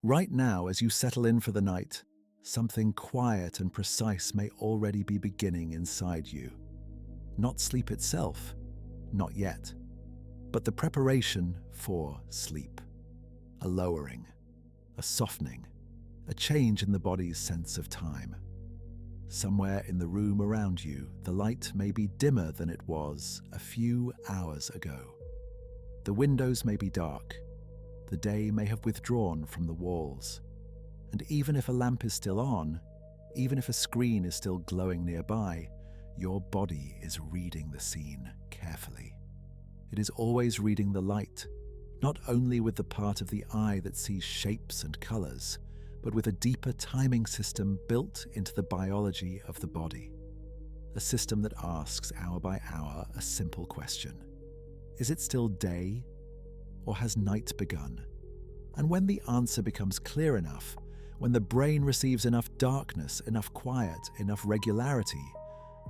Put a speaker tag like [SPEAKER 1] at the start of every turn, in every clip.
[SPEAKER 1] Right now, as you settle in for the night, something quiet and precise may already be beginning inside you. Not sleep itself, not yet, but the preparation for sleep. A lowering, a softening, a change in the body's sense of time. Somewhere in the room around you, the light may be dimmer than it was a few hours ago. The windows may be dark. The day may have withdrawn from the walls. And even if a lamp is still on, even if a screen is still glowing nearby, your body is reading the scene carefully. It is always reading the light, not only with the part of the eye that sees shapes and colors, but with a deeper timing system built into the biology of the body. A system that asks hour by hour a simple question. Is it still day, or has night begun? And when the answer becomes clear enough, when the brain receives enough darkness, enough quiet, enough regularity,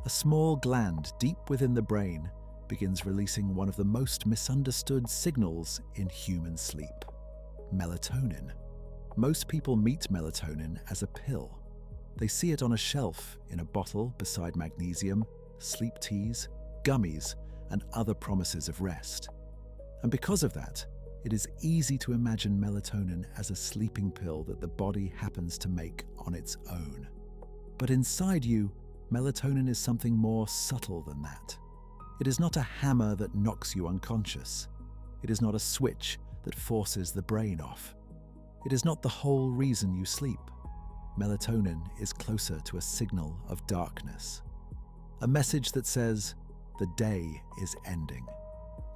[SPEAKER 1] a small gland deep within the brain begins releasing one of the most misunderstood signals in human sleep: melatonin. Most people meet melatonin as a pill. They see it on a shelf in a bottle beside magnesium, sleep teas, gummies, and other promises of rest. And because of that, it is easy to imagine melatonin as a sleeping pill that the body happens to make on its own. But inside you, melatonin is something more subtle than that. It is not a hammer that knocks you unconscious. It is not a switch that forces the brain off. It is not the whole reason you sleep. Melatonin is closer to a signal of darkness. A message that says, the day is ending.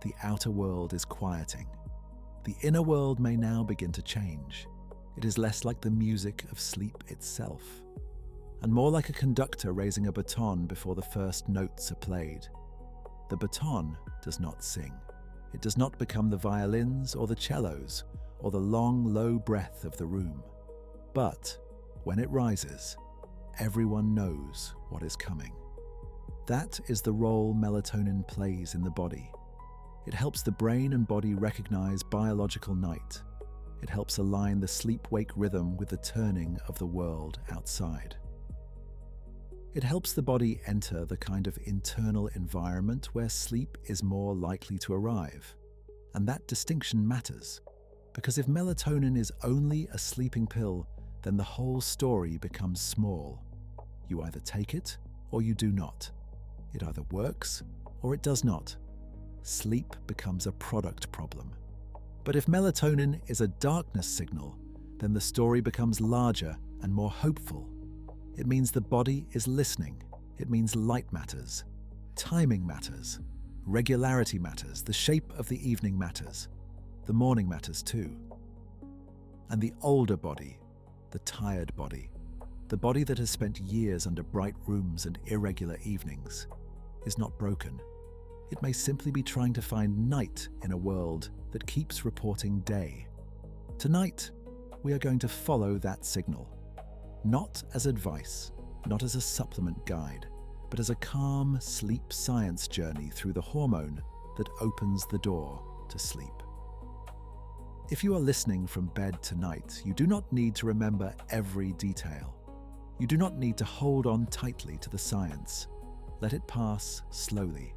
[SPEAKER 1] The outer world is quieting. The inner world may now begin to change. It is less like the music of sleep itself, and more like a conductor raising a baton before the first notes are played. The baton does not sing. It does not become the violins or the cellos or the long, low breath of the room. But when it rises, everyone knows what is coming. That is the role melatonin plays in the body. It helps the brain and body recognize biological night. It helps align the sleep-wake rhythm with the turning of the world outside. It helps the body enter the kind of internal environment where sleep is more likely to arrive. And that distinction matters, because if melatonin is only a sleeping pill, then the whole story becomes small. You either take it or you do not. It either works or it does not. Sleep becomes a product problem. But if melatonin is a darkness signal, then the story becomes larger and more hopeful. It means the body is listening. It means light matters. Timing matters. Regularity matters. The shape of the evening matters. The morning matters too. And the older body, the tired body, the body that has spent years under bright rooms and irregular evenings, is not broken. It may simply be trying to find night in a world that keeps reporting day. Tonight, we are going to follow that signal. Not as advice, not as a supplement guide, but as a calm sleep science journey through the hormone that opens the door to sleep. If you are listening from bed tonight, you do not need to remember every detail. You do not need to hold on tightly to the science. Let it pass slowly.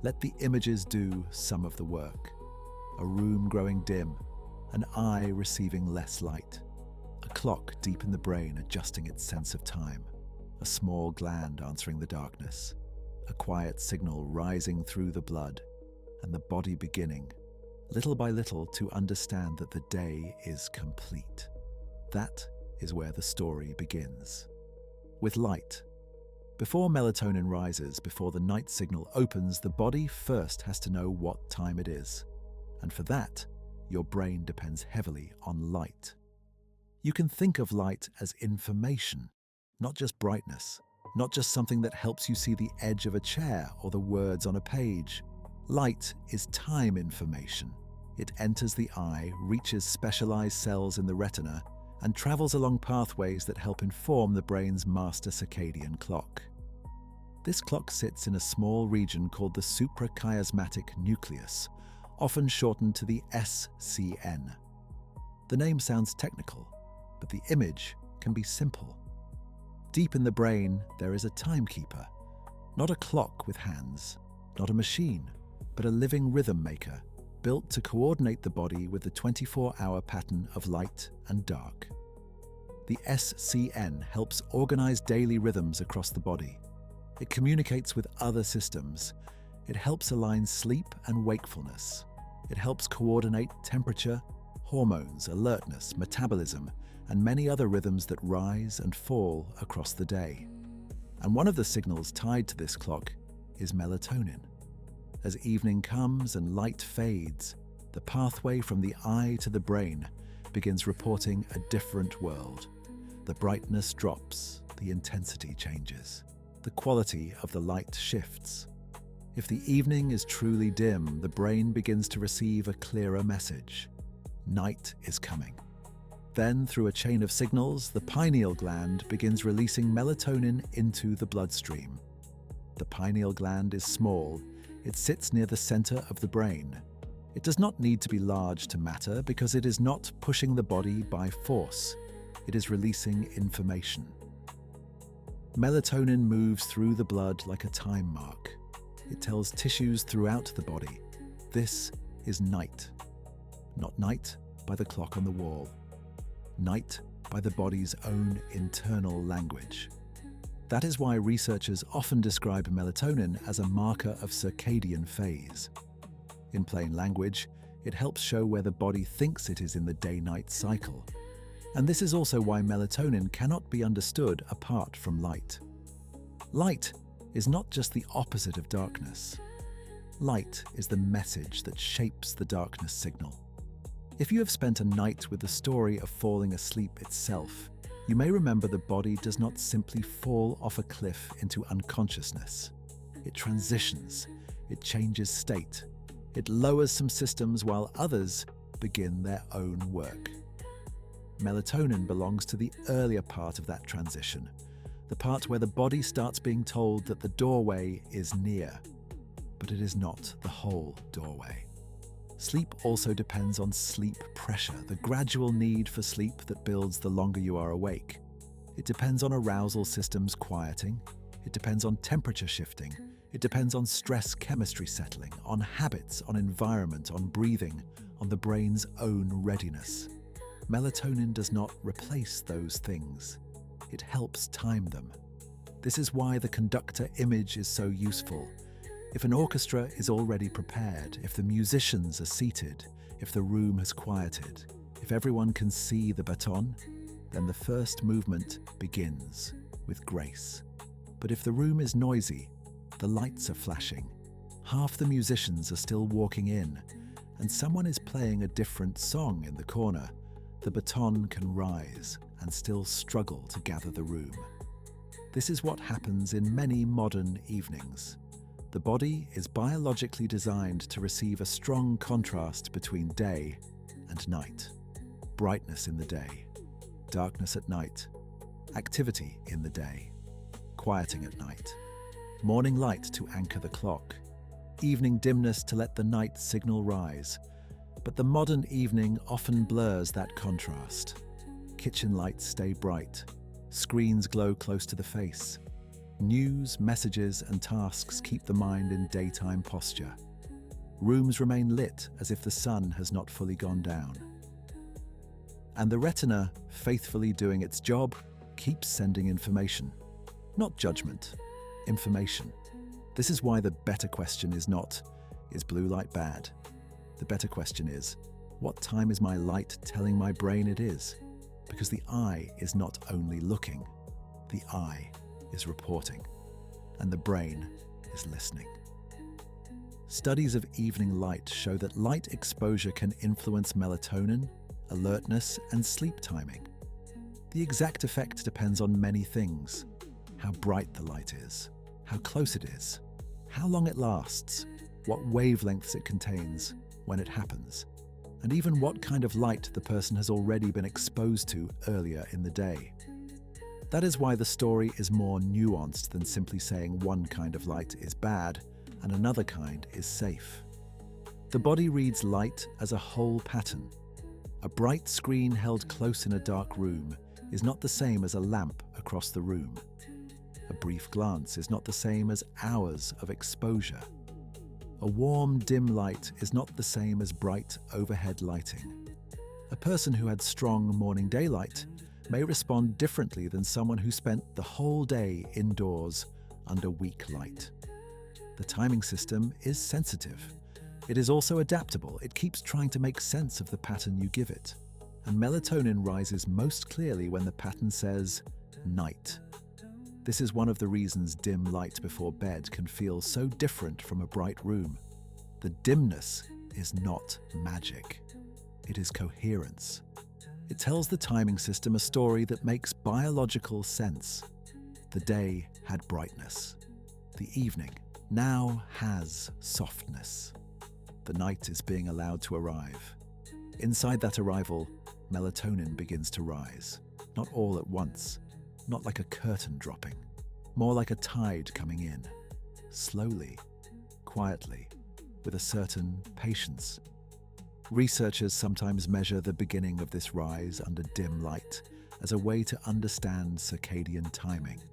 [SPEAKER 1] Let the images do some of the work. A room growing dim, an eye receiving less light, a clock deep in the brain adjusting its sense of time, a small gland answering the darkness, a quiet signal rising through the blood, and the body beginning, little by little, to understand that the day is complete. That is where the story begins. With light. Before melatonin rises, before the night signal opens, the body first has to know what time it is. And for that, your brain depends heavily on light. You can think of light as information, not just brightness, not just something that helps you see the edge of a chair or the words on a page. Light is time information. It enters the eye, reaches specialized cells in the retina, and travels along pathways that help inform the brain's master circadian clock. This clock sits in a small region called the suprachiasmatic nucleus, often shortened to the SCN. The name sounds technical, but the image can be simple. Deep in the brain, there is a timekeeper, not a clock with hands, not a machine, but a living rhythm maker built to coordinate the body with the 24-hour pattern of light and dark. The SCN helps organize daily rhythms across the body. It communicates with other systems. It helps align sleep and wakefulness. It helps coordinate temperature, hormones, alertness, metabolism, and many other rhythms that rise and fall across the day. And one of the signals tied to this clock is melatonin. As evening comes and light fades, the pathway from the eye to the brain begins reporting a different world. The brightness drops, the intensity changes, the quality of the light shifts. If the evening is truly dim, the brain begins to receive a clearer message. Night is coming. Then, through a chain of signals, the pineal gland begins releasing melatonin into the bloodstream. The pineal gland is small. It sits near the center of the brain. It does not need to be large to matter because it is not pushing the body by force. It is releasing information. Melatonin moves through the blood like a time mark. It tells tissues throughout the body, this is night. Not night by the clock on the wall. Night by the body's own internal language. That is why researchers often describe melatonin as a marker of circadian phase. In plain language, it helps show where the body thinks it is in the day-night cycle. And this is also why melatonin cannot be understood apart from light. Light is not just the opposite of darkness. Light is the message that shapes the darkness signal. If you have spent a night with the story of falling asleep itself, you may remember the body does not simply fall off a cliff into unconsciousness. It transitions, it changes state, it lowers some systems while others begin their own work. Melatonin belongs to the earlier part of that transition, the part where the body starts being told that the doorway is near, but it is not the whole doorway. Sleep also depends on sleep pressure, the gradual need for sleep that builds the longer you are awake. It depends on arousal systems quieting. It depends on temperature shifting. It depends on stress chemistry settling, on habits, on environment, on breathing, on the brain's own readiness. Melatonin does not replace those things. It helps time them. This is why the conductor image is so useful. If an orchestra is already prepared, if the musicians are seated, if the room has quieted, if everyone can see the baton, then the first movement begins with grace. But if the room is noisy, the lights are flashing, half the musicians are still walking in, and someone is playing a different song in the corner, the baton can rise and still struggle to gather the room. This is what happens in many modern evenings. The body is biologically designed to receive a strong contrast between day and night. Brightness in the day, darkness at night, activity in the day, quieting at night, morning light to anchor the clock, evening dimness to let the night signal rise. But the modern evening often blurs that contrast. Kitchen lights stay bright, screens glow close to the face. News, messages, and tasks keep the mind in daytime posture. Rooms remain lit as if the sun has not fully gone down. And the retina, faithfully doing its job, keeps sending information. Not judgment, information. This is why the better question is not, is blue light bad? The better question is, what time is my light telling my brain it is? Because the eye is not only looking, the eye is reporting, and the brain is listening. Studies of evening light show that light exposure can influence melatonin, alertness, and sleep timing. The exact effect depends on many things: how bright the light is, how close it is, how long it lasts, what wavelengths it contains, when it happens, and even what kind of light the person has already been exposed to earlier in the day. That is why the story is more nuanced than simply saying one kind of light is bad and another kind is safe. The body reads light as a whole pattern. A bright screen held close in a dark room is not the same as a lamp across the room. A brief glance is not the same as hours of exposure. A warm, dim light is not the same as bright overhead lighting. A person who had strong morning daylight may respond differently than someone who spent the whole day indoors under weak light. The timing system is sensitive. It is also adaptable. It keeps trying to make sense of the pattern you give it. And melatonin rises most clearly when the pattern says night. This is one of the reasons dim light before bed can feel so different from a bright room. The dimness is not magic. It is coherence. It tells the timing system a story that makes biological sense. The day had brightness. The evening now has softness. The night is being allowed to arrive. Inside that arrival, melatonin begins to rise. Not all at once, not like a curtain dropping, more like a tide coming in, slowly, quietly, with a certain patience. Researchers sometimes measure the beginning of this rise under dim light as a way to understand circadian timing.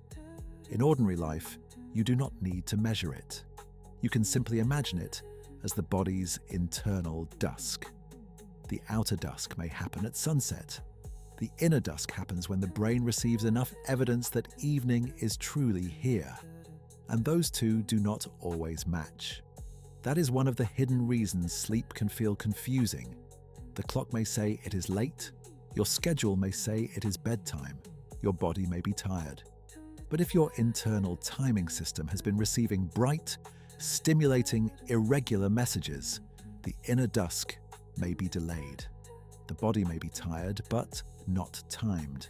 [SPEAKER 1] In ordinary life, you do not need to measure it. You can simply imagine it as the body's internal dusk. The outer dusk may happen at sunset. The inner dusk happens when the brain receives enough evidence that evening is truly here. And those two do not always match. That is one of the hidden reasons sleep can feel confusing. The clock may say it is late, your schedule may say it is bedtime, your body may be tired. But if your internal timing system has been receiving bright, stimulating, irregular messages, the inner dusk may be delayed. The body may be tired, but not timed.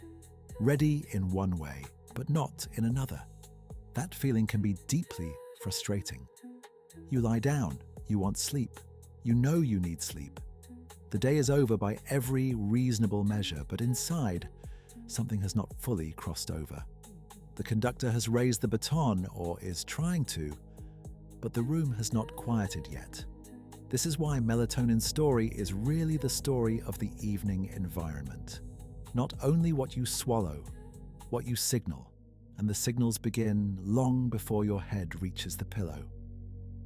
[SPEAKER 1] Ready in one way, but not in another. That feeling can be deeply frustrating. You lie down, you want sleep. You know you need sleep. The day is over by every reasonable measure, but inside, something has not fully crossed over. The conductor has raised the baton, or is trying to, but the room has not quieted yet. This is why melatonin's story is really the story of the evening environment. Not only what you swallow, what you signal, and the signals begin long before your head reaches the pillow.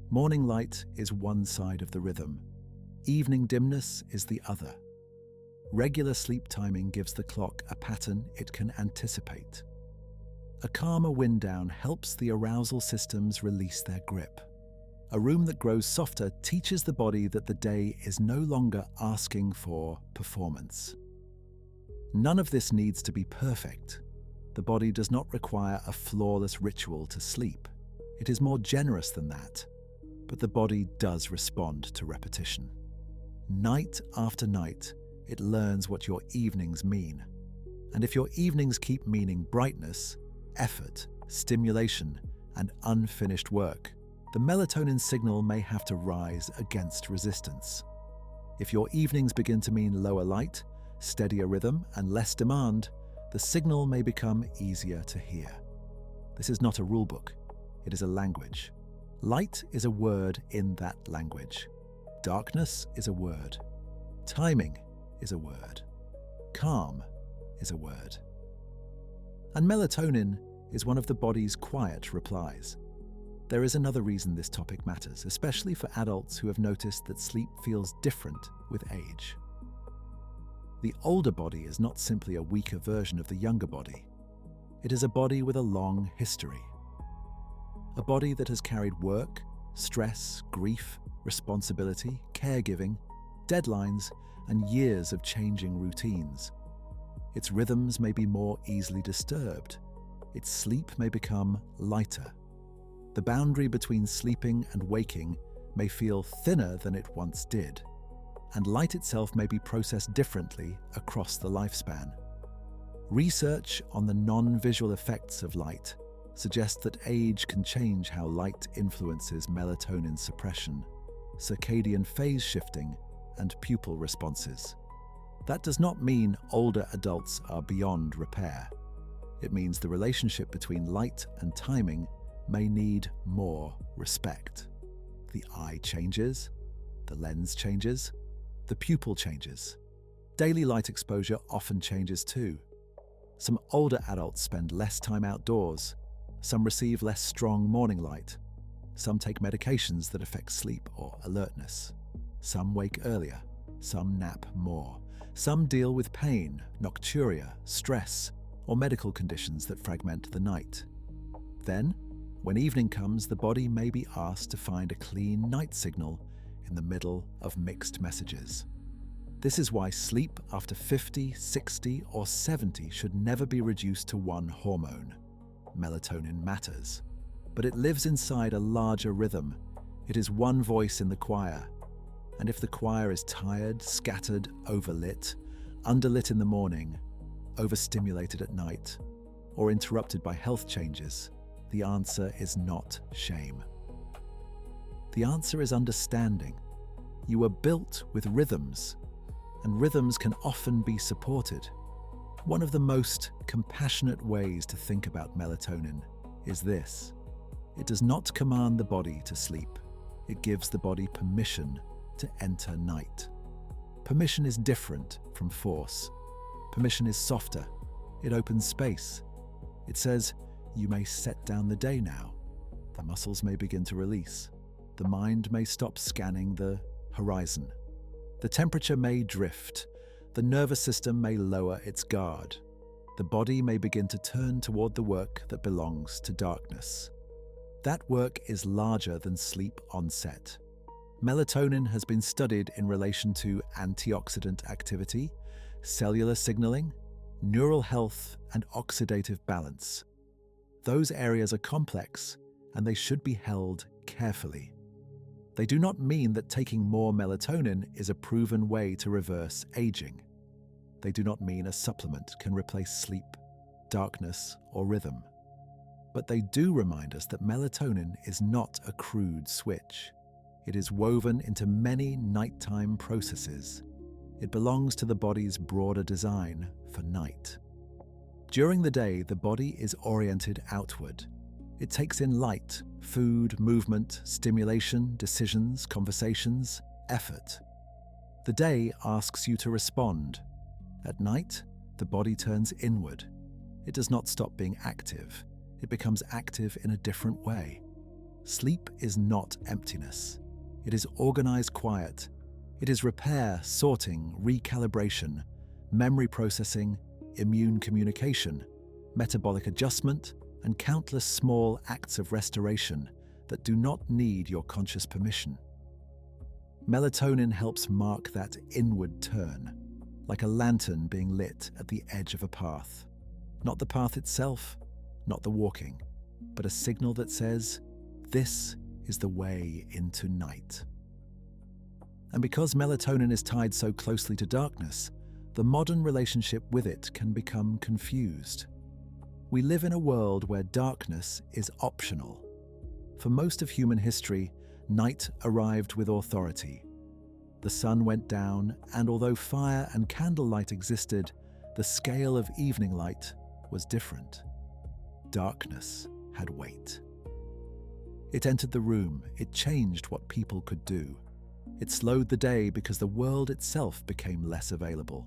[SPEAKER 1] Morning light is one side of the rhythm. Evening dimness is the other. Regular sleep timing gives the clock a pattern it can anticipate. A calmer wind down helps the arousal systems release their grip. A room that grows softer teaches the body that the day is no longer asking for performance. None of this needs to be perfect. The body does not require a flawless ritual to sleep. It is more generous than that. But the body does respond to repetition. Night after night, it learns what your evenings mean. And if your evenings keep meaning brightness, effort, stimulation, and unfinished work, the melatonin signal may have to rise against resistance. If your evenings begin to mean lower light, steadier rhythm, and less demand, the signal may become easier to hear. This is not a rulebook, it is a language. Light is a word in that language. Darkness is a word. Timing is a word. Calm is a word. And melatonin is one of the body's quiet replies. There is another reason this topic matters, especially for adults who have noticed that sleep feels different with age. The older body is not simply a weaker version of the younger body. It is a body with a long history. A body that has carried work, stress, grief, responsibility, caregiving, deadlines, and years of changing routines. Its rhythms may be more easily disturbed. Its sleep may become lighter. The boundary between sleeping and waking may feel thinner than it once did, and light itself may be processed differently across the lifespan. Research on the non-visual effects of light suggests that age can change how light influences melatonin suppression, circadian phase shifting, and pupil responses. That does not mean older adults are beyond repair. It means the relationship between light and timing may need more respect. The eye changes, the lens changes, the pupil changes. Daily light exposure often changes too. Some older adults spend less time outdoors. Some receive less strong morning light. Some take medications that affect sleep or alertness. Some wake earlier. Some nap more. Some deal with pain, nocturia, stress, or medical conditions that fragment the night. Then, when evening comes, the body may be asked to find a clean night signal in the middle of mixed messages. This is why sleep after 50, 60, or 70 should never be reduced to one hormone. Melatonin matters, but it lives inside a larger rhythm. It is one voice in the choir. And if the choir is tired, scattered, overlit, underlit in the morning, overstimulated at night, or interrupted by health changes, the answer is not shame. The answer is understanding. You are built with rhythms, and rhythms can often be supported. One of the most compassionate ways to think about melatonin is this. It does not command the body to sleep. It gives the body permission to enter night. Permission is different from force. Permission is softer. It opens space. It says, you may set down the day now. The muscles may begin to release. The mind may stop scanning the horizon. The temperature may drift. The nervous system may lower its guard. The body may begin to turn toward the work that belongs to darkness. That work is larger than sleep onset. Melatonin has been studied in relation to antioxidant activity, cellular signaling, neural health, and oxidative balance. Those areas are complex, and they should be held carefully. They do not mean that taking more melatonin is a proven way to reverse aging. They do not mean a supplement can replace sleep, darkness, or rhythm. But they do remind us that melatonin is not a crude switch. It is woven into many nighttime processes. It belongs to the body's broader design for night. During the day, the body is oriented outward. It takes in light, food, movement, stimulation, decisions, conversations, effort. The day asks you to respond. At night, the body turns inward. It does not stop being active. It becomes active in a different way. Sleep is not emptiness. It is organized quiet. It is repair, sorting, recalibration, memory processing, immune communication, metabolic adjustment, and countless small acts of restoration that do not need your conscious permission. Melatonin helps mark that inward turn, like a lantern being lit at the edge of a path. Not the path itself, not the walking, but a signal that says, this is the way into night. And because melatonin is tied so closely to darkness, the modern relationship with it can become confused. We live in a world where darkness is optional. For most of human history, night arrived with authority. The sun went down, and although fire and candlelight existed, the scale of evening light was different. Darkness had weight. It entered the room. It changed what people could do. It slowed the day because the world itself became less available.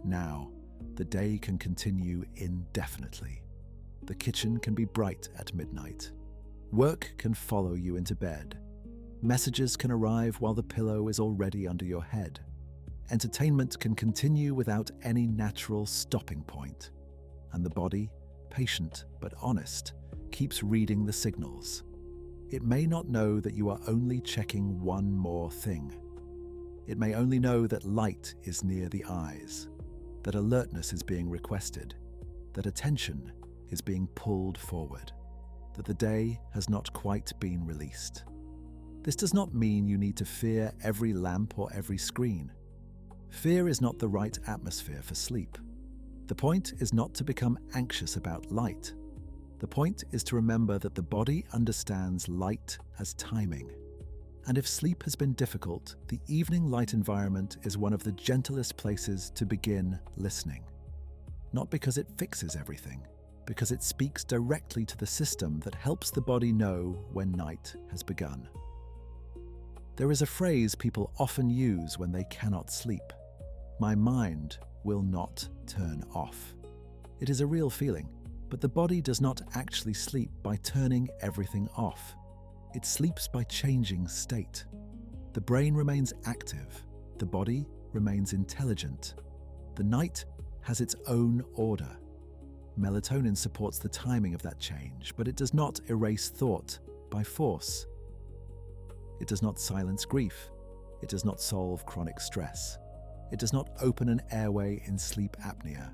[SPEAKER 1] Now, the day can continue indefinitely. The kitchen can be bright at midnight. Work can follow you into bed. Messages can arrive while the pillow is already under your head. Entertainment can continue without any natural stopping point. And the body, patient but honest, keeps reading the signals. It may not know that you are only checking one more thing. It may only know that light is near the eyes, that alertness is being requested, that attention is being pulled forward, that the day has not quite been released. This does not mean you need to fear every lamp or every screen. Fear is not the right atmosphere for sleep. The point is not to become anxious about light. The point is to remember that the body understands light as timing. And if sleep has been difficult, the evening light environment is one of the gentlest places to begin listening. Not because it fixes everything, because it speaks directly to the system that helps the body know when night has begun. There is a phrase people often use when they cannot sleep. My mind will not turn off. It is a real feeling, but the body does not actually sleep by turning everything off. It sleeps by changing state. The brain remains active. The body remains intelligent. The night has its own order. Melatonin supports the timing of that change, but it does not erase thought by force. It does not silence grief. It does not solve chronic stress. It does not open an airway in sleep apnea.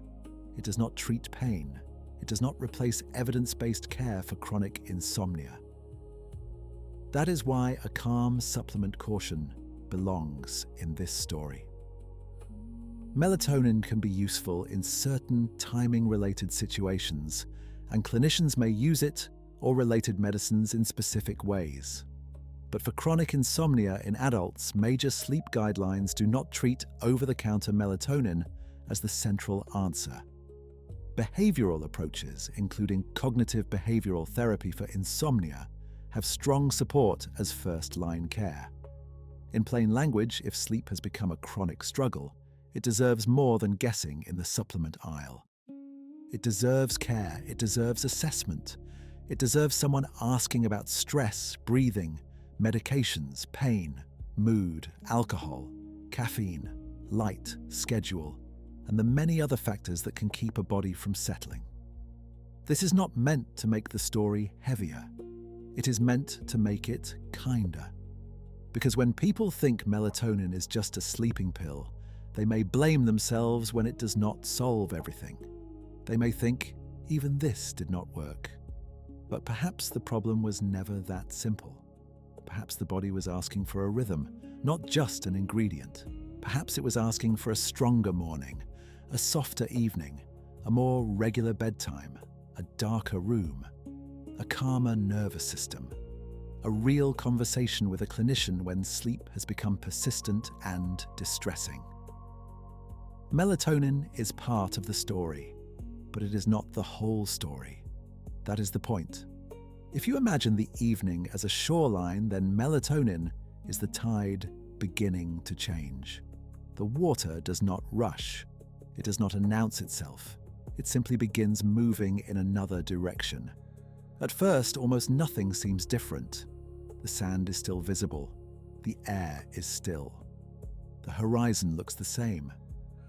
[SPEAKER 1] It does not treat pain. It does not replace evidence-based care for chronic insomnia. That is why a calm supplement caution belongs in this story. Melatonin can be useful in certain timing-related situations, and clinicians may use it or related medicines in specific ways. But for chronic insomnia in adults, major sleep guidelines do not treat over-the-counter melatonin as the central answer. Behavioral approaches, including cognitive behavioral therapy for insomnia, have strong support as first-line care. In plain language, if sleep has become a chronic struggle, it deserves more than guessing in the supplement aisle. It deserves care, it deserves assessment, it deserves someone asking about stress, breathing, medications, pain, mood, alcohol, caffeine, light, schedule, and the many other factors that can keep a body from settling. This is not meant to make the story heavier. It is meant to make it kinder. Because when people think melatonin is just a sleeping pill, they may blame themselves when it does not solve everything. They may think, even this did not work. But perhaps the problem was never that simple. Perhaps the body was asking for a rhythm, not just an ingredient. Perhaps it was asking for a stronger morning, a softer evening, a more regular bedtime, a darker room, a calmer nervous system, a real conversation with a clinician when sleep has become persistent and distressing. Melatonin is part of the story, but it is not the whole story. That is the point. If you imagine the evening as a shoreline, then melatonin is the tide beginning to change. The water does not rush. It does not announce itself. It simply begins moving in another direction. At first, almost nothing seems different. The sand is still visible. The air is still. The horizon looks the same.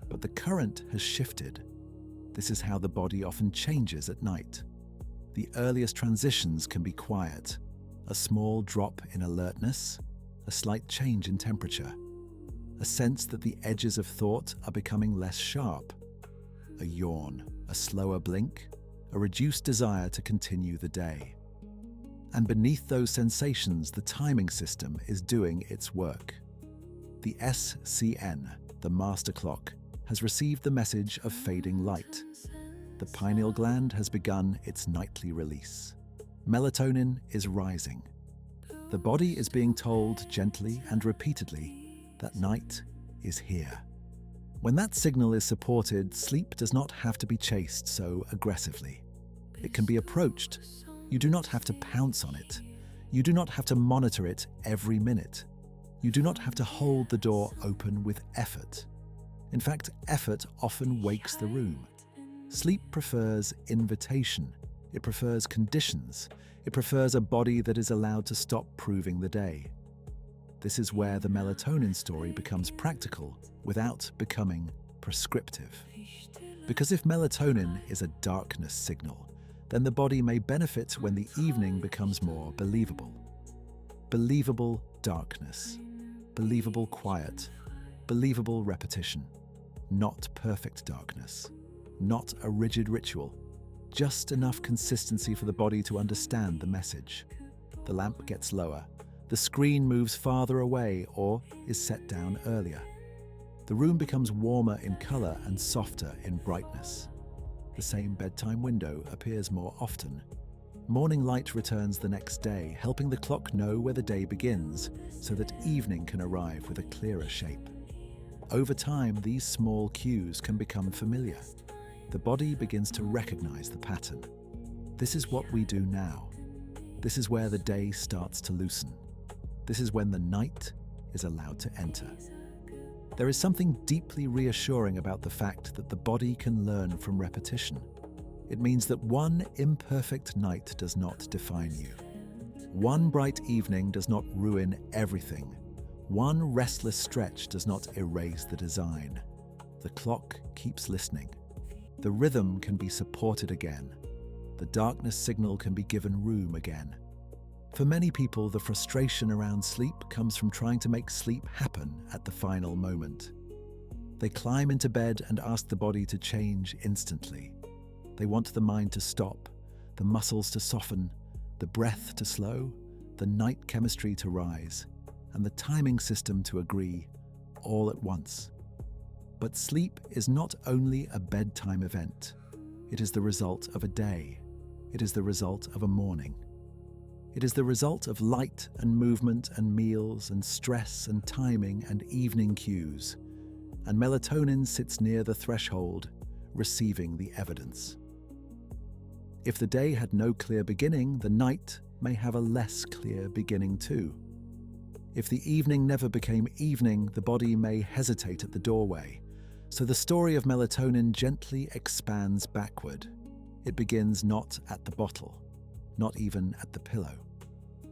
[SPEAKER 1] But the current has shifted. This is how the body often changes at night. The earliest transitions can be quiet, a small drop in alertness, a slight change in temperature, a sense that the edges of thought are becoming less sharp, a yawn, a slower blink, a reduced desire to continue the day. And beneath those sensations, the timing system is doing its work. The SCN, the master clock, has received the message of fading light. The pineal gland has begun its nightly release. Melatonin is rising. The body is being told gently and repeatedly that night is here. When that signal is supported, sleep does not have to be chased so aggressively. It can be approached. You do not have to pounce on it. You do not have to monitor it every minute. You do not have to hold the door open with effort. In fact, effort often wakes the room. Sleep prefers invitation. It prefers conditions. It prefers a body that is allowed to stop proving the day. This is where the melatonin story becomes practical without becoming prescriptive. Because if melatonin is a darkness signal, then the body may benefit when the evening becomes more believable. Believable darkness. Believable quiet. Believable repetition. Not perfect darkness. Not a rigid ritual. Just enough consistency for the body to understand the message. The lamp gets lower. The screen moves farther away or is set down earlier. The room becomes warmer in color and softer in brightness. The same bedtime window appears more often. Morning light returns the next day, helping the clock know where the day begins so that evening can arrive with a clearer shape. Over time, these small cues can become familiar. The body begins to recognize the pattern. This is what we do now. This is where the day starts to loosen. This is when the night is allowed to enter. There is something deeply reassuring about the fact that the body can learn from repetition. It means that one imperfect night does not define you. One bright evening does not ruin everything. One restless stretch does not erase the design. The clock keeps listening. The rhythm can be supported again. The darkness signal can be given room again. For many people, the frustration around sleep comes from trying to make sleep happen at the final moment. They climb into bed and ask the body to change instantly. They want the mind to stop, the muscles to soften, the breath to slow, the night chemistry to rise, and the timing system to agree all at once. But sleep is not only a bedtime event. It is the result of a day. It is the result of a morning. It is the result of light and movement and meals and stress and timing and evening cues. And melatonin sits near the threshold, receiving the evidence. If the day had no clear beginning, the night may have a less clear beginning too. If the evening never became evening, the body may hesitate at the doorway. So the story of melatonin gently expands backward. It begins not at the bottle, not even at the pillow.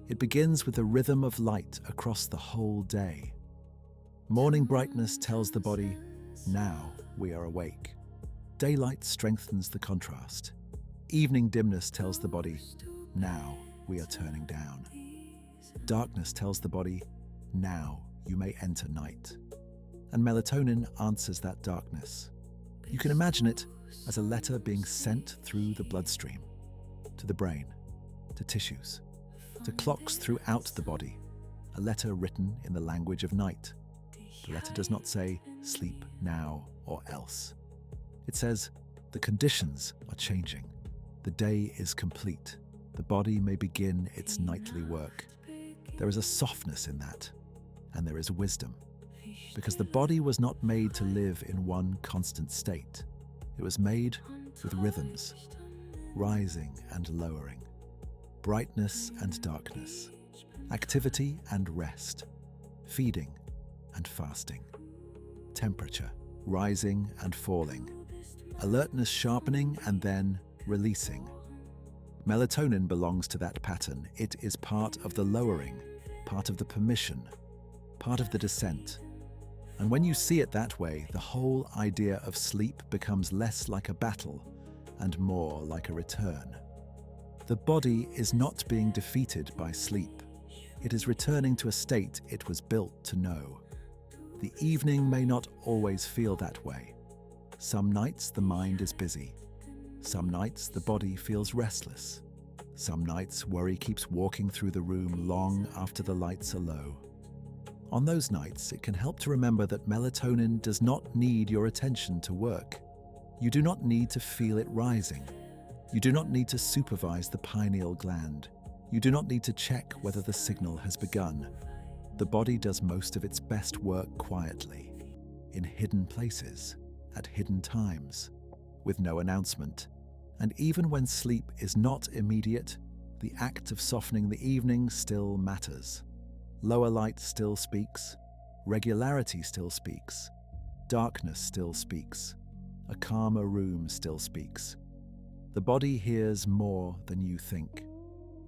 [SPEAKER 1] It begins with the rhythm of light across the whole day. Morning brightness tells the body, now we are awake. Daylight strengthens the contrast. Evening dimness tells the body, now we are turning down. Darkness tells the body, now you may enter night. And melatonin answers that darkness. You can imagine it as a letter being sent through the bloodstream, to the brain, to tissues, to clocks throughout the body, a letter written in the language of night. The letter does not say, sleep now or else. It says, the conditions are changing. The day is complete. The body may begin its nightly work. There is a softness in that, and there is wisdom. Because the body was not made to live in one constant state. It was made with rhythms, rising and lowering, brightness and darkness, activity and rest, feeding and fasting, temperature rising and falling, alertness sharpening and then releasing. Melatonin belongs to that pattern. It is part of the lowering, part of the permission, part of the descent. And when you see it that way, the whole idea of sleep becomes less like a battle and more like a return. The body is not being defeated by sleep. It is returning to a state it was built to know. The evening may not always feel that way. Some nights the mind is busy. Some nights the body feels restless. Some nights worry keeps walking through the room long after the lights are low. On those nights, it can help to remember that melatonin does not need your attention to work. You do not need to feel it rising. You do not need to supervise the pineal gland. You do not need to check whether the signal has begun. The body does most of its best work quietly, in hidden places, at hidden times, with no announcement. And even when sleep is not immediate, the act of softening the evening still matters. Lower light still speaks, regularity still speaks, darkness still speaks, a calmer room still speaks. The body hears more than you think.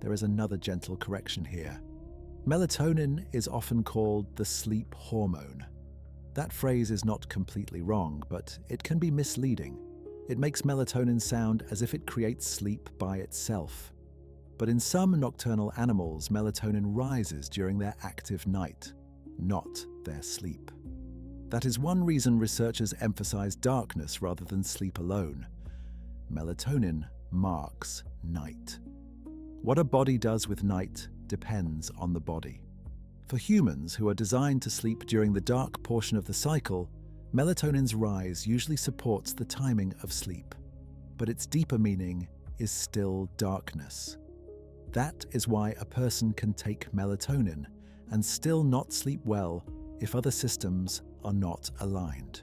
[SPEAKER 1] There is another gentle correction here. Melatonin is often called the sleep hormone. That phrase is not completely wrong, but it can be misleading. It makes melatonin sound as if it creates sleep by itself. But in some nocturnal animals, melatonin rises during their active night, not their sleep. That is one reason researchers emphasize darkness rather than sleep alone. Melatonin marks night. What a body does with night depends on the body. For humans who are designed to sleep during the dark portion of the cycle, melatonin's rise usually supports the timing of sleep. But its deeper meaning is still darkness. That is why a person can take melatonin and still not sleep well if other systems are not aligned.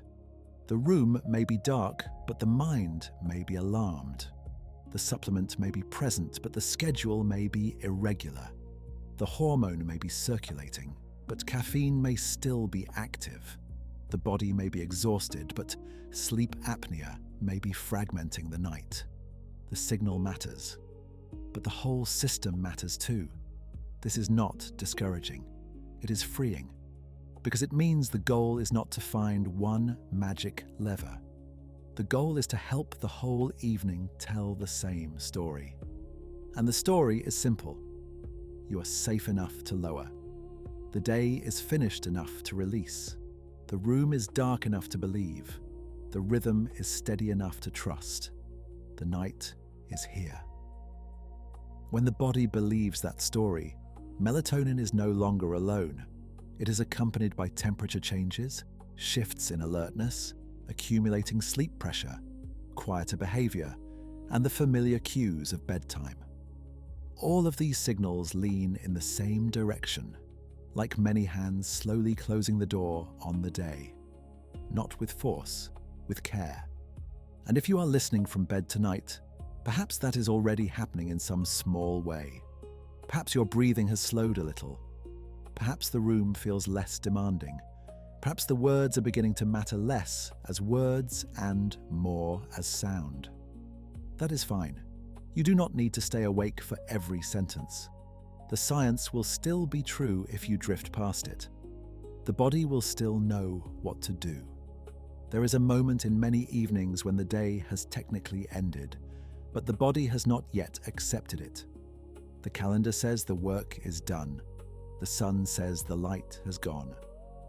[SPEAKER 1] The room may be dark, but the mind may be alarmed. The supplement may be present, but the schedule may be irregular. The hormone may be circulating, but caffeine may still be active. The body may be exhausted, but sleep apnea may be fragmenting the night. The signal matters, but the whole system matters too. This is not discouraging. It is freeing, because it means the goal is not to find one magic lever. The goal is to help the whole evening tell the same story. And the story is simple. You are safe enough to lower. The day is finished enough to release. The room is dark enough to believe. The rhythm is steady enough to trust. The night is here. When the body believes that story, melatonin is no longer alone. It is accompanied by temperature changes, shifts in alertness, accumulating sleep pressure, quieter behavior, and the familiar cues of bedtime. All of these signals lean in the same direction, like many hands slowly closing the door on the day. Not with force, with care. And if you are listening from bed tonight, perhaps that is already happening in some small way. Perhaps your breathing has slowed a little. Perhaps the room feels less demanding. Perhaps the words are beginning to matter less as words and more as sound. That is fine. You do not need to stay awake for every sentence. The science will still be true if you drift past it. The body will still know what to do. There is a moment in many evenings when the day has technically ended, but the body has not yet accepted it. The calendar says the work is done. The sun says the light has gone.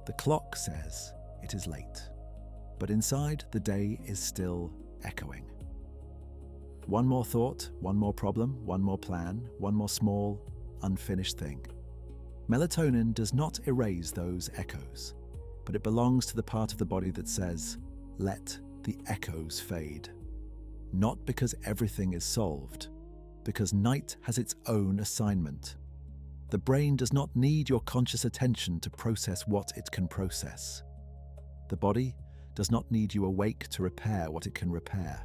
[SPEAKER 1] The clock says it is late. But inside, the day is still echoing. One more thought, one more problem, one more plan, one more small, unfinished thing. Melatonin does not erase those echoes, but it belongs to the part of the body that says, let the echoes fade. Not because everything is solved, because night has its own assignment. The brain does not need your conscious attention to process what it can process. The body does not need you awake to repair what it can repair.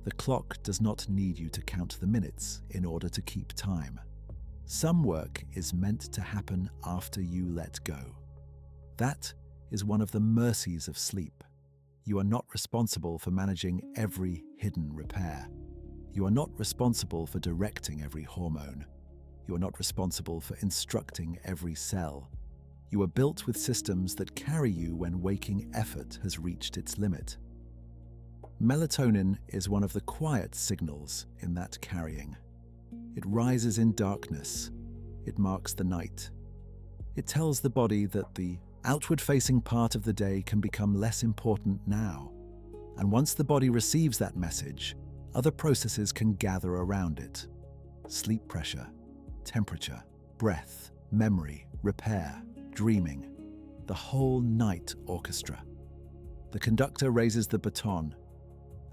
[SPEAKER 1] The clock does not need you to count the minutes in order to keep time. Some work is meant to happen after you let go. That is one of the mercies of sleep. You are not responsible for managing every hidden repair. You are not responsible for directing every hormone. You are not responsible for instructing every cell. You are built with systems that carry you when waking effort has reached its limit. Melatonin is one of the quiet signals in that carrying. It rises in darkness. It marks the night. It tells the body that the outward-facing part of the day can become less important now. And once the body receives that message, other processes can gather around it. Sleep pressure, temperature, breath, memory, repair, dreaming. The whole night orchestra. The conductor raises the baton,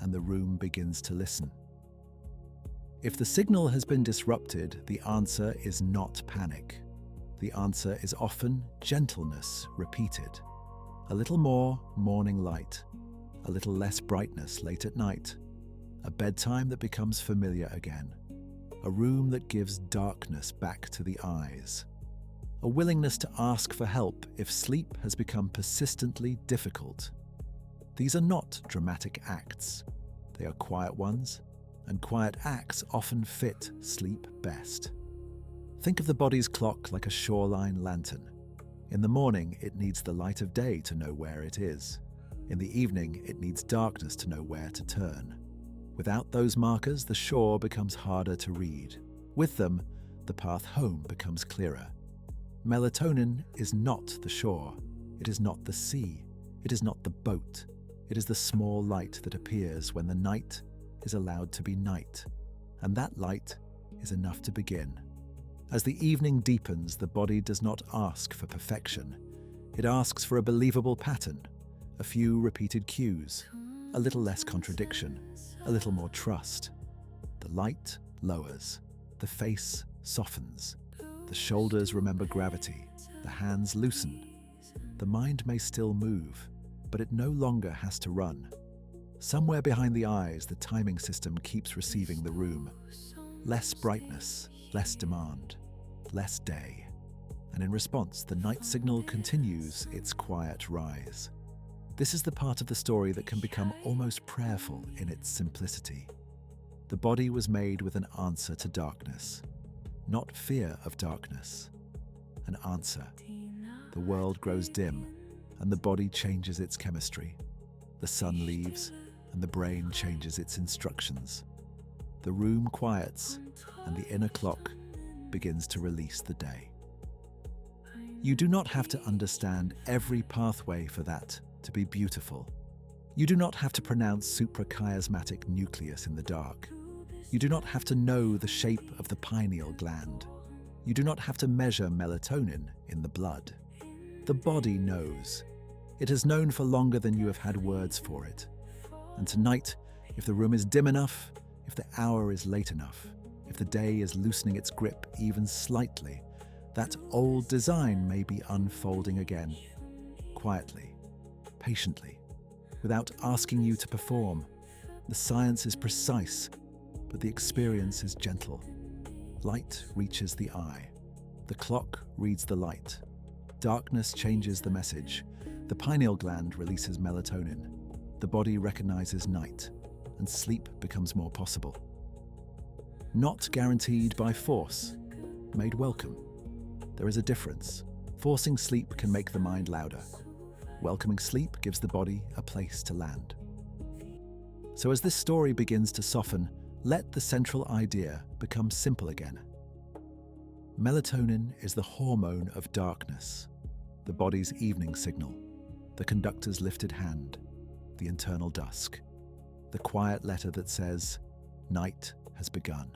[SPEAKER 1] and the room begins to listen. If the signal has been disrupted, the answer is not panic. The answer is often gentleness repeated. A little more morning light, a little less brightness late at night, a bedtime that becomes familiar again, a room that gives darkness back to the eyes, a willingness to ask for help if sleep has become persistently difficult. These are not dramatic acts. They are quiet ones, and quiet acts often fit sleep best. Think of the body's clock like a shoreline lantern. In the morning, it needs the light of day to know where it is. In the evening, it needs darkness to know where to turn. Without those markers, the shore becomes harder to read. With them, the path home becomes clearer. Melatonin is not the shore. It is not the sea. It is not the boat. It is the small light that appears when the night is allowed to be night, and that light is enough to begin. As the evening deepens, the body does not ask for perfection. It asks for a believable pattern, a few repeated cues, a little less contradiction, a little more trust. The light lowers, the face softens, the shoulders remember gravity, the hands loosen. The mind may still move, but it no longer has to run. Somewhere behind the eyes, the timing system keeps receiving the room. Less brightness, less demand, less day. And in response, the night signal continues its quiet rise. This is the part of the story that can become almost prayerful in its simplicity. The body was made with an answer to darkness, not fear of darkness. An answer. The world grows dim, and the body changes its chemistry. The sun leaves, and the brain changes its instructions. The room quiets, and the inner clock begins to release the day. You do not have to understand every pathway for that to be beautiful. You do not have to pronounce suprachiasmatic nucleus in the dark. You do not have to know the shape of the pineal gland. You do not have to measure melatonin in the blood. The body knows. It has known for longer than you have had words for it. And tonight, if the room is dim enough, if the hour is late enough, if the day is loosening its grip even slightly, that old design may be unfolding again, quietly, patiently, without asking you to perform. The science is precise, but the experience is gentle. Light reaches the eye. The clock reads the light. Darkness changes the message. The pineal gland releases melatonin. The body recognizes night, and sleep becomes more possible. Not guaranteed by force, made welcome. There is a difference. Forcing sleep can make the mind louder. Welcoming sleep gives the body a place to land. So as this story begins to soften, let the central idea become simple again. Melatonin is the hormone of darkness, the body's evening signal, the conductor's lifted hand, the internal dusk, the quiet letter that says, night has begun.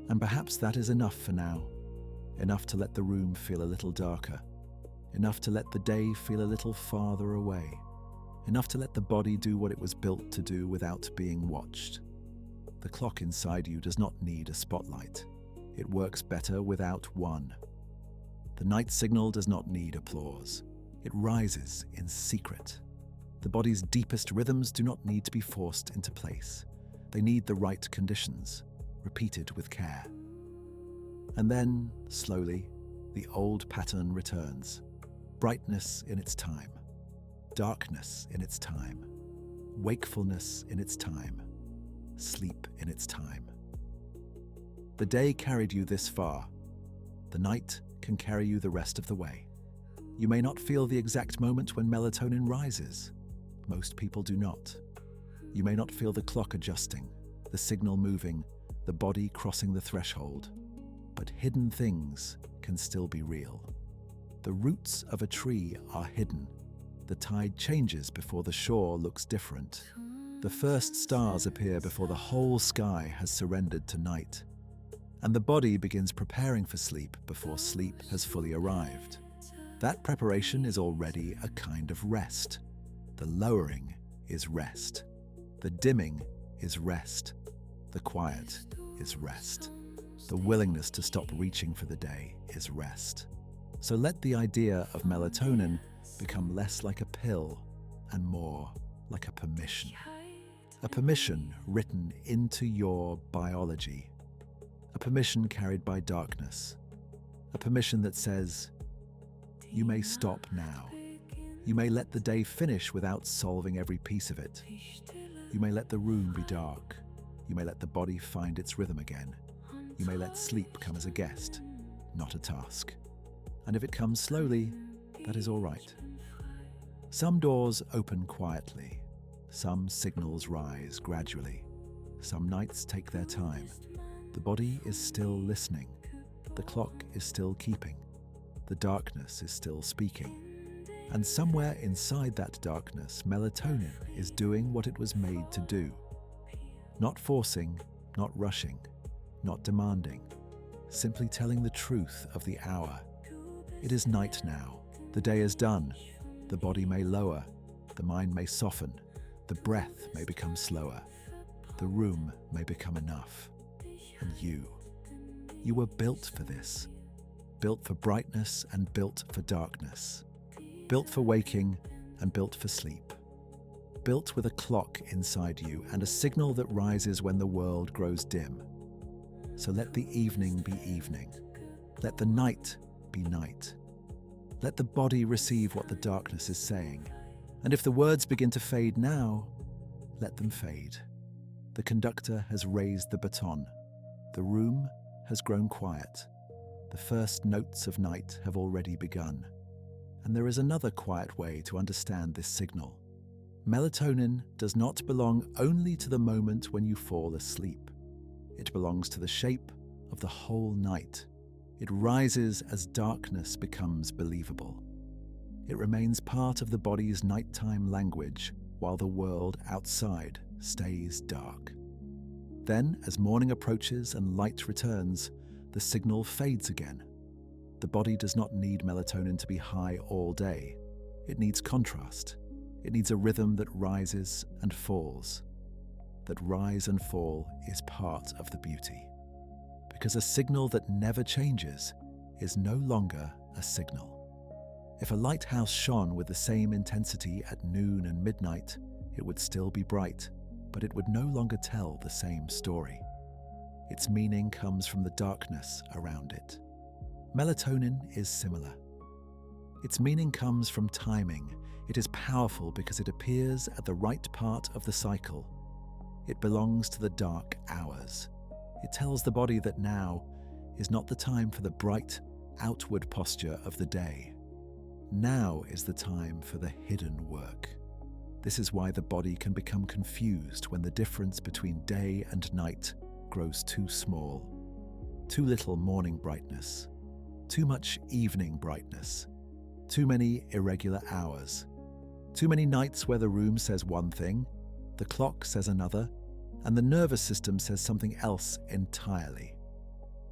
[SPEAKER 1] And perhaps that is enough for now, enough to let the room feel a little darker, enough to let the day feel a little farther away, enough to let the body do what it was built to do without being watched. The clock inside you does not need a spotlight. It works better without one. The night signal does not need applause. It rises in secret. The body's deepest rhythms do not need to be forced into place. They need the right conditions, repeated with care. And then, slowly, the old pattern returns. Brightness in its time. Darkness in its time. Wakefulness in its time. Sleep in its time. The day carried you this far. The night can carry you the rest of the way. You may not feel the exact moment when melatonin rises. Most people do not. You may not feel the clock adjusting, the signal moving, the body crossing the threshold. But hidden things can still be real. The roots of a tree are hidden. The tide changes before the shore looks different. The first stars appear before the whole sky has surrendered to night. And the body begins preparing for sleep before sleep has fully arrived. That preparation is already a kind of rest. The lowering is rest. The dimming is rest. The quiet is rest. The willingness to stop reaching for the day is rest. So let the idea of melatonin become less like a pill and more like a permission. A permission written into your biology. A permission carried by darkness. A permission that says, you may stop now. You may let the day finish without solving every piece of it. You may let the room be dark. You may let the body find its rhythm again. You may let sleep come as a guest, not a task. And if it comes slowly, that is all right. Some doors open quietly. Some signals rise gradually. Some nights take their time. The body is still listening. The clock is still keeping. The darkness is still speaking. And somewhere inside that darkness, melatonin is doing what it was made to do. Not forcing, not rushing, not demanding. Simply telling the truth of the hour. It is night now. The day is done. The body may lower. The mind may soften. The breath may become slower. The room may become enough. And you were built for this. Built for brightness and built for darkness. Built for waking and built for sleep. Built with a clock inside you and a signal that rises when the world grows dim. So let the evening be evening. Let the night be night. Let the body receive what the darkness is saying. And if the words begin to fade now, let them fade. The conductor has raised the baton. The room has grown quiet. The first notes of night have already begun. And there is another quiet way to understand this signal. Melatonin does not belong only to the moment when you fall asleep. It belongs to the shape of the whole night. It rises as darkness becomes believable. It remains part of the body's nighttime language while the world outside stays dark. Then, as morning approaches and light returns, the signal fades again. The body does not need melatonin to be high all day. It needs contrast. It needs a rhythm that rises and falls. That rise and fall is part of the beauty. Because a signal that never changes is no longer a signal. If a lighthouse shone with the same intensity at noon and midnight, it would still be bright, but it would no longer tell the same story. Its meaning comes from the darkness around it. Melatonin is similar. Its meaning comes from timing. It is powerful because it appears at the right part of the cycle. It belongs to the dark hours. It tells the body that now is not the time for the bright, outward posture of the day. Now is the time for the hidden work. This is why the body can become confused when the difference between day and night grows too small. Too little morning brightness. Too much evening brightness. Too many irregular hours. Too many nights where the room says one thing, the clock says another, and the nervous system says something else entirely.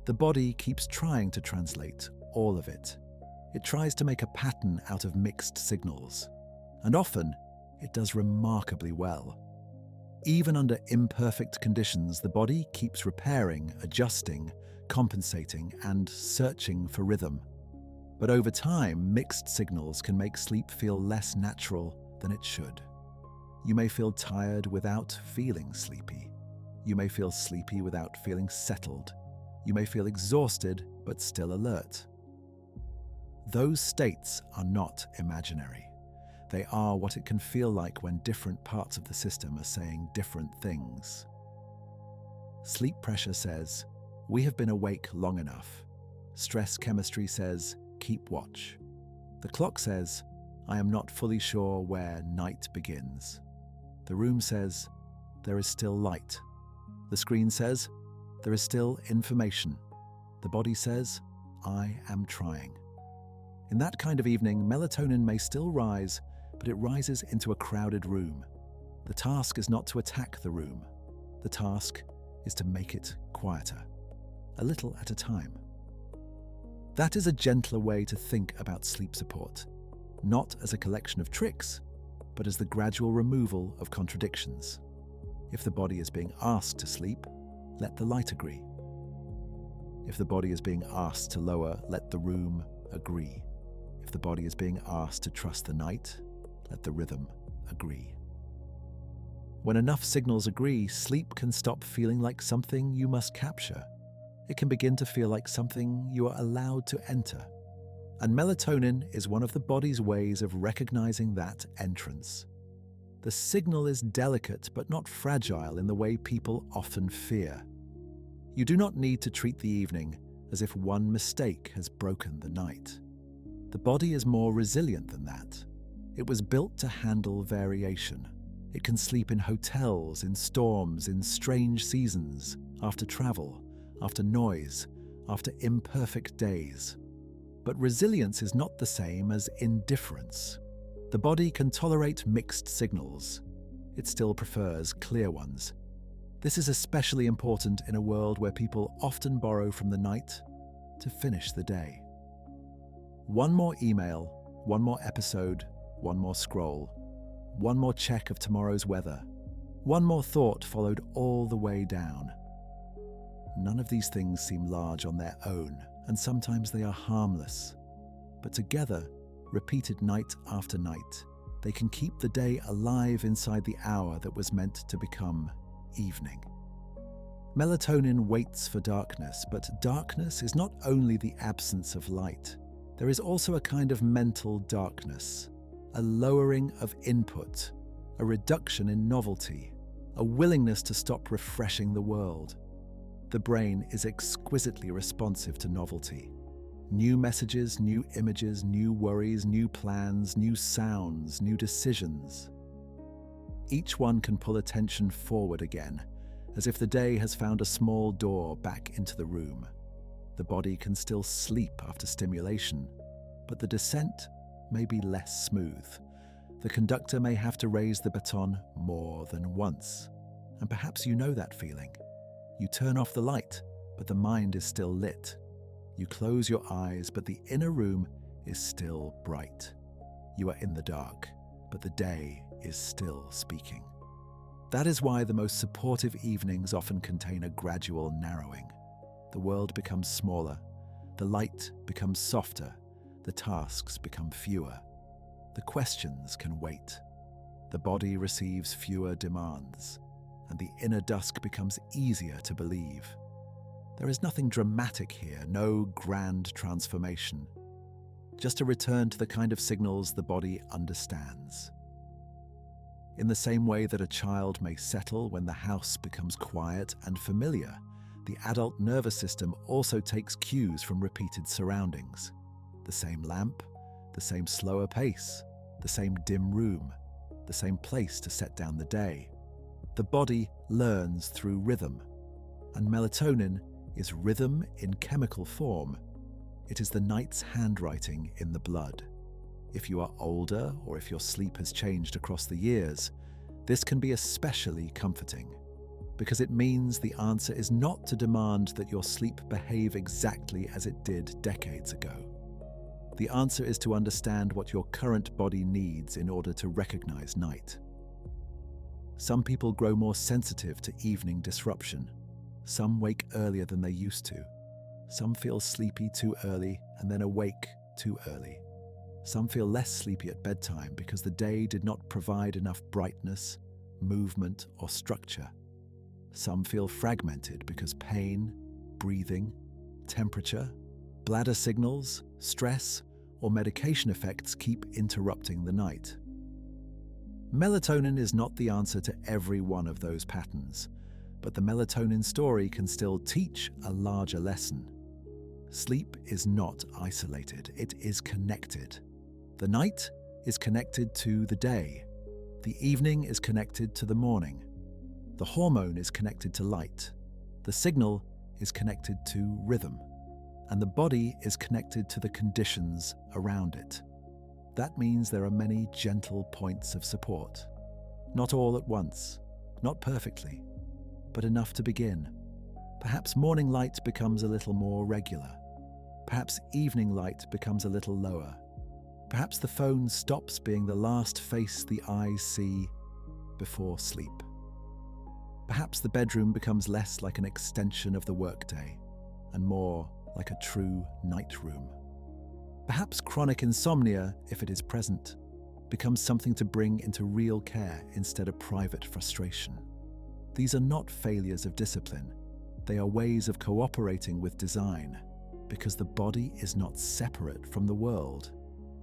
[SPEAKER 1] The body keeps trying to translate all of it. It tries to make a pattern out of mixed signals, and often it does remarkably well. Even under imperfect conditions, the body keeps repairing, adjusting, compensating, and searching for rhythm. But over time, mixed signals can make sleep feel less natural than it should. You may feel tired without feeling sleepy. You may feel sleepy without feeling settled. You may feel exhausted but still alert. Those states are not imaginary. They are what it can feel like when different parts of the system are saying different things. Sleep pressure says, "We have been awake long enough." Stress chemistry says, "Keep watch." The clock says, "I am not fully sure where night begins." The room says, "There is still light." The screen says, "There is still information." The body says, "I am trying." In that kind of evening, melatonin may still rise, but it rises into a crowded room. The task is not to attack the room. The task is to make it quieter, a little at a time. That is a gentler way to think about sleep support, not as a collection of tricks, but as the gradual removal of contradictions. If the body is being asked to sleep, let the light agree. If the body is being asked to lower, let the room agree. If the body is being asked to trust the night, let the rhythm agree. When enough signals agree, sleep can stop feeling like something you must capture. It can begin to feel like something you are allowed to enter. And melatonin is one of the body's ways of recognizing that entrance. The signal is delicate but not fragile in the way people often fear. You do not need to treat the evening as if one mistake has broken the night. The body is more resilient than that. It was built to handle variation. It can sleep in hotels, in storms, in strange seasons, after travel, after noise, after imperfect days. But resilience is not the same as indifference. The body can tolerate mixed signals. It still prefers clear ones. This is especially important in a world where people often borrow from the night to finish the day. One more email, one more episode, one more scroll, one more check of tomorrow's weather, one more thought followed all the way down. None of these things seem large on their own, and sometimes they are harmless. But together, repeated night after night, they can keep the day alive inside the hour that was meant to become evening. Melatonin waits for darkness, but darkness is not only the absence of light. There is also a kind of mental darkness, a lowering of input, a reduction in novelty, a willingness to stop refreshing the world. The brain is exquisitely responsive to novelty. New messages, new images, new worries, new plans, new sounds, new decisions. Each one can pull attention forward again, as if the day has found a small door back into the room. The body can still sleep after stimulation, but the descent may be less smooth. The conductor may have to raise the baton more than once. And perhaps you know that feeling. You turn off the light, but the mind is still lit. You close your eyes, but the inner room is still bright. You are in the dark, but the day is still speaking. That is why the most supportive evenings often contain a gradual narrowing. The world becomes smaller, the light becomes softer, the tasks become fewer. The questions can wait. The body receives fewer demands, and the inner dusk becomes easier to believe. There is nothing dramatic here, no grand transformation. Just a return to the kind of signals the body understands. In the same way that a child may settle when the house becomes quiet and familiar, the adult nervous system also takes cues from repeated surroundings. The same lamp, the same slower pace, the same dim room, the same place to set down the day. The body learns through rhythm, and melatonin is rhythm in chemical form. It is the night's handwriting in the blood. If you are older or if your sleep has changed across the years, this can be especially comforting, because it means the answer is not to demand that your sleep behave exactly as it did decades ago. The answer is to understand what your current body needs in order to recognize night. Some people grow more sensitive to evening disruption. Some wake earlier than they used to. Some feel sleepy too early and then awake too early. Some feel less sleepy at bedtime because the day did not provide enough brightness, movement, or structure. Some feel fragmented because pain, breathing, temperature, bladder signals, stress, or medication effects keep interrupting the night. Melatonin is not the answer to every one of those patterns, but the melatonin story can still teach a larger lesson. Sleep is not isolated, it is connected. The night is connected to the day. The evening is connected to the morning. The hormone is connected to light. The signal is connected to rhythm. And the body is connected to the conditions around it. That means there are many gentle points of support. Not all at once, not perfectly, but enough to begin. Perhaps morning light becomes a little more regular. Perhaps evening light becomes a little lower. Perhaps the phone stops being the last face the eyes see before sleep. Perhaps the bedroom becomes less like an extension of the workday and more like a true night room. Perhaps chronic insomnia, if it is present, becomes something to bring into real care instead of private frustration. These are not failures of discipline. They are ways of cooperating with design, because the body is not separate from the world.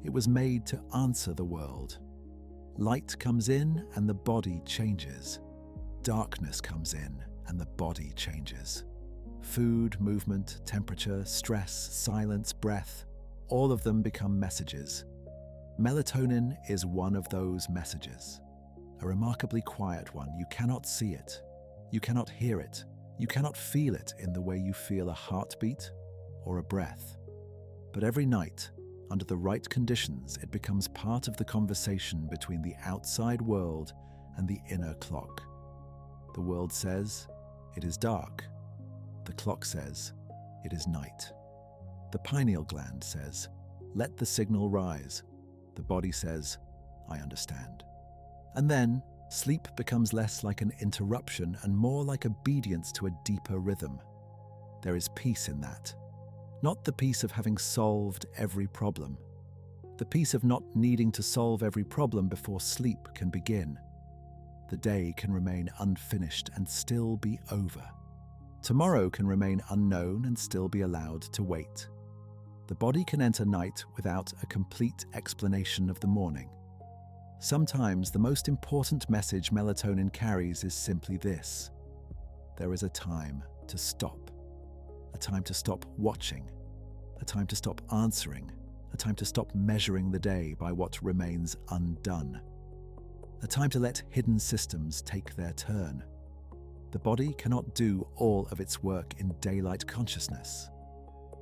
[SPEAKER 1] It was made to answer the world. Light comes in and the body changes. Darkness comes in and the body changes. Food, movement, temperature, stress, silence, breath, all of them become messages. Melatonin is one of those messages. A remarkably quiet one. You cannot see it. You cannot hear it. You cannot feel it in the way you feel a heartbeat or a breath. But every night, under the right conditions, it becomes part of the conversation between the outside world and the inner clock. The world says, it is dark. The clock says, it is night. The pineal gland says, let the signal rise. The body says, I understand. And then, sleep becomes less like an interruption and more like obedience to a deeper rhythm. There is peace in that. Not the peace of having solved every problem. The peace of not needing to solve every problem before sleep can begin. The day can remain unfinished and still be over. Tomorrow can remain unknown and still be allowed to wait. The body can enter night without a complete explanation of the morning. Sometimes the most important message melatonin carries is simply this: there is a time to stop. A time to stop watching. A time to stop answering. A time to stop measuring the day by what remains undone. A time to let hidden systems take their turn. The body cannot do all of its work in daylight consciousness.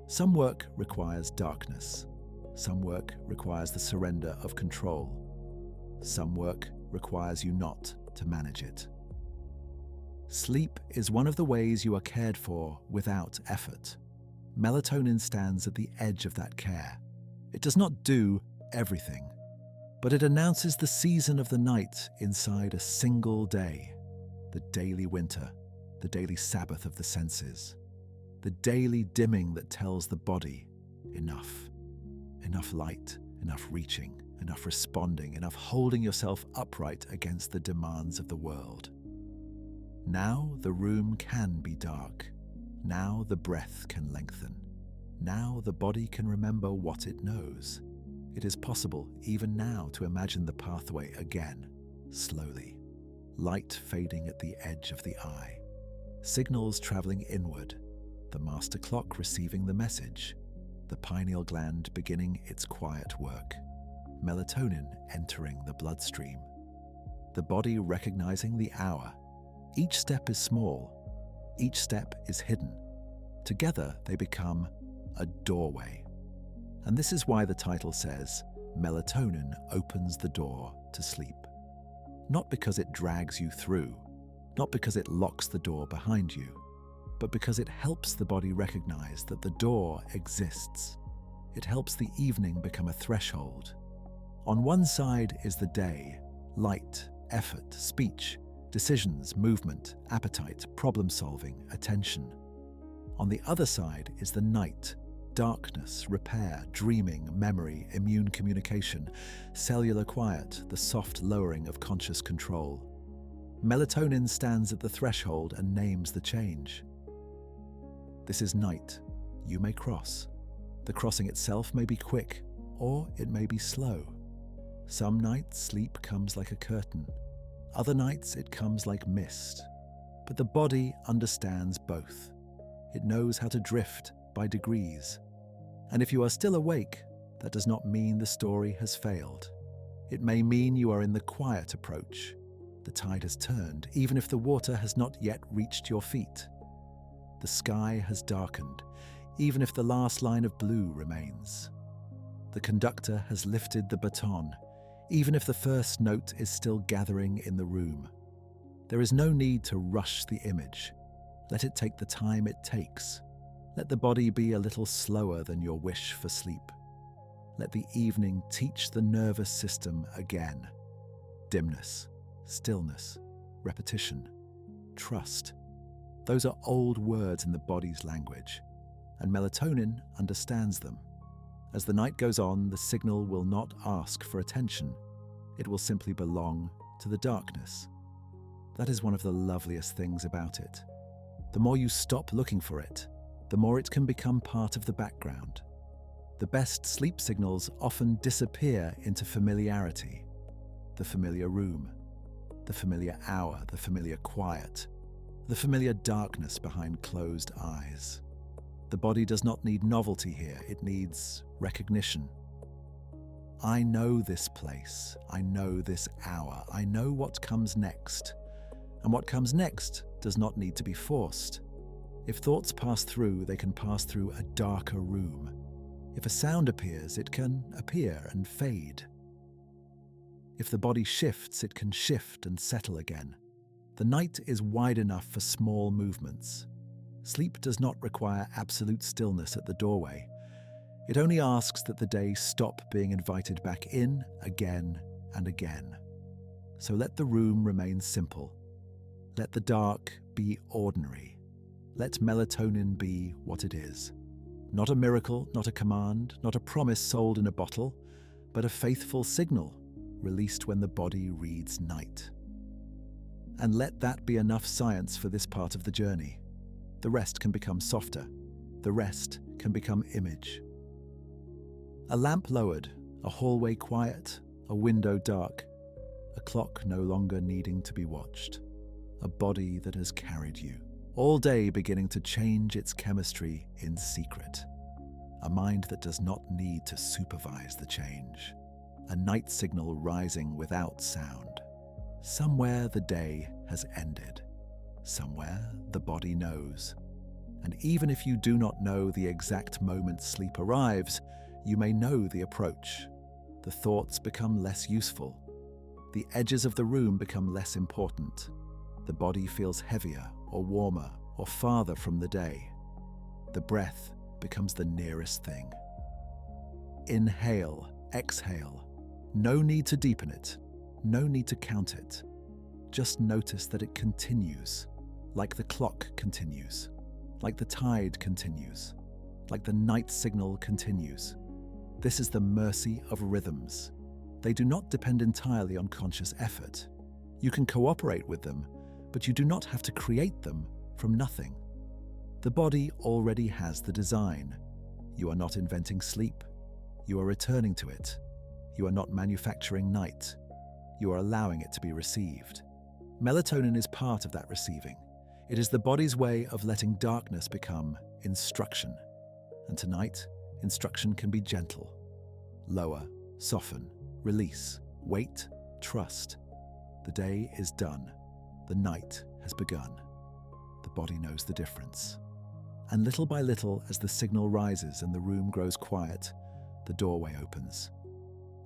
[SPEAKER 1] Some work requires darkness. Some work requires the surrender of control. Some work requires you not to manage it. Sleep is one of the ways you are cared for without effort. Melatonin stands at the edge of that care. It does not do everything, but it announces the season of the night inside a single day. The daily winter, the daily Sabbath of the senses, the daily dimming that tells the body, enough. Enough light, enough reaching, enough responding, enough holding yourself upright against the demands of the world. Now the room can be dark. Now the breath can lengthen. Now the body can remember what it knows. It is possible even now to imagine the pathway again, slowly. Light fading at the edge of the eye. Signals traveling inward. The master clock receiving the message. The pineal gland beginning its quiet work. Melatonin entering the bloodstream. The body recognizing the hour. Each step is small. Each step is hidden. Together they become a doorway. And this is why the title says, Melatonin opens the door to sleep. Not because it drags you through, not because it locks the door behind you, but because it helps the body recognize that the door exists. It helps the evening become a threshold. On one side is the day, light, effort, speech, decisions, movement, appetite, problem-solving, attention. On the other side is the night, darkness, repair, dreaming, memory, immune communication, cellular quiet, the soft lowering of conscious control. Melatonin stands at the threshold and names the change. This is night. You may cross. The crossing itself may be quick, or it may be slow. Some nights sleep comes like a curtain. Other nights it comes like mist. But the body understands both. It knows how to drift by degrees. And if you are still awake, that does not mean the story has failed. It may mean you are in the quiet approach. The tide has turned, even if the water has not yet reached your feet. The sky has darkened, even if the last line of blue remains. The conductor has lifted the baton, even if the first note is still gathering in the room. There is no need to rush the image. Let it take the time it takes. Let the body be a little slower than your wish for sleep. Let the evening teach the nervous system again. Dimness, stillness, repetition, trust. Those are old words in the body's language, and melatonin understands them. As the night goes on, the signal will not ask for attention. It will simply belong to the darkness. That is one of the loveliest things about it. The more you stop looking for it, the more it can become part of the background. The best sleep signals often disappear into familiarity. The familiar room, the familiar hour, the familiar quiet, the familiar darkness behind closed eyes. The body does not need novelty here, it needs recognition. I know this place, I know this hour, I know what comes next. And what comes next does not need to be forced. If thoughts pass through, they can pass through a darker room. If a sound appears, it can appear and fade. If the body shifts, it can shift and settle again. The night is wide enough for small movements. Sleep does not require absolute stillness at the doorway. It only asks that the day stop being invited back in again and again. So let the room remain simple. Let the dark be ordinary. Let melatonin be what it is. Not a miracle, not a command, not a promise sold in a bottle, but a faithful signal released when the body reads night. And let that be enough science for this part of the journey. The rest can become softer. The rest can become image. A lamp lowered, a hallway quiet, a window dark. a clock no longer needing to be watched, a body that has carried you, all day beginning to change its chemistry in secret, a mind that does not need to supervise the change, a night signal rising without sound. Somewhere the day has ended, somewhere the body knows. And even if you do not know the exact moment sleep arrives, you may know the approach. The thoughts become less useful. The edges of the room become less important. The body feels heavier or warmer or farther from the day. The breath becomes the nearest thing. Inhale, exhale. No need to deepen it. No need to count it. Just notice that it continues, like the clock continues, like the tide continues, like the night signal continues. This is the mercy of rhythms. They do not depend entirely on conscious effort. You can cooperate with them, but you do not have to create them from nothing. The body already has the design. You are not inventing sleep. You are returning to it. You are not manufacturing night. You are allowing it to be received. Melatonin is part of that receiving. It is the body's way of letting darkness become instruction. And tonight, instruction can be gentle. Lower, soften, release, wait, trust. The day is done. The night has begun. The body knows the difference. And little by little, as the signal rises and the room grows quiet, the doorway opens.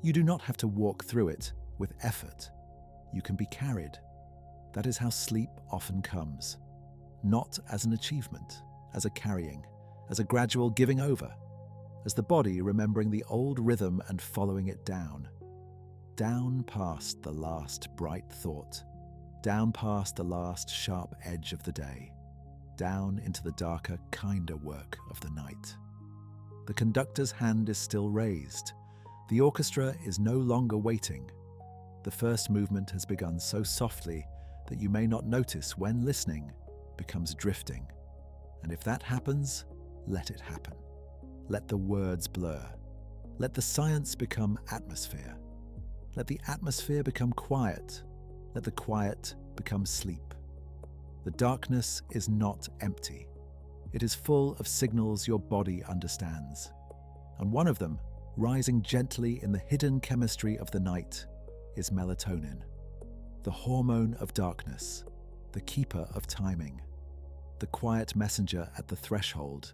[SPEAKER 1] You do not have to walk through it with effort. You can be carried. That is how sleep often comes. Not as an achievement, as a carrying, as a gradual giving over, as the body remembering the old rhythm and following it down. Down past the last bright thought, down past the last sharp edge of the day, down into the darker, kinder work of the night. The conductor's hand is still raised. The orchestra is no longer waiting. The first movement has begun so softly that you may not notice when listening becomes drifting. And if that happens, let it happen. Let the words blur. Let the science become atmosphere. Let the atmosphere become quiet. Let the quiet become sleep. The darkness is not empty. It is full of signals your body understands. And one of them, rising gently in the hidden chemistry of the night, is melatonin, the hormone of darkness, the keeper of timing, the quiet messenger at the threshold,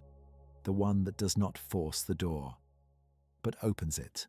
[SPEAKER 1] the one that does not force the door, but opens it.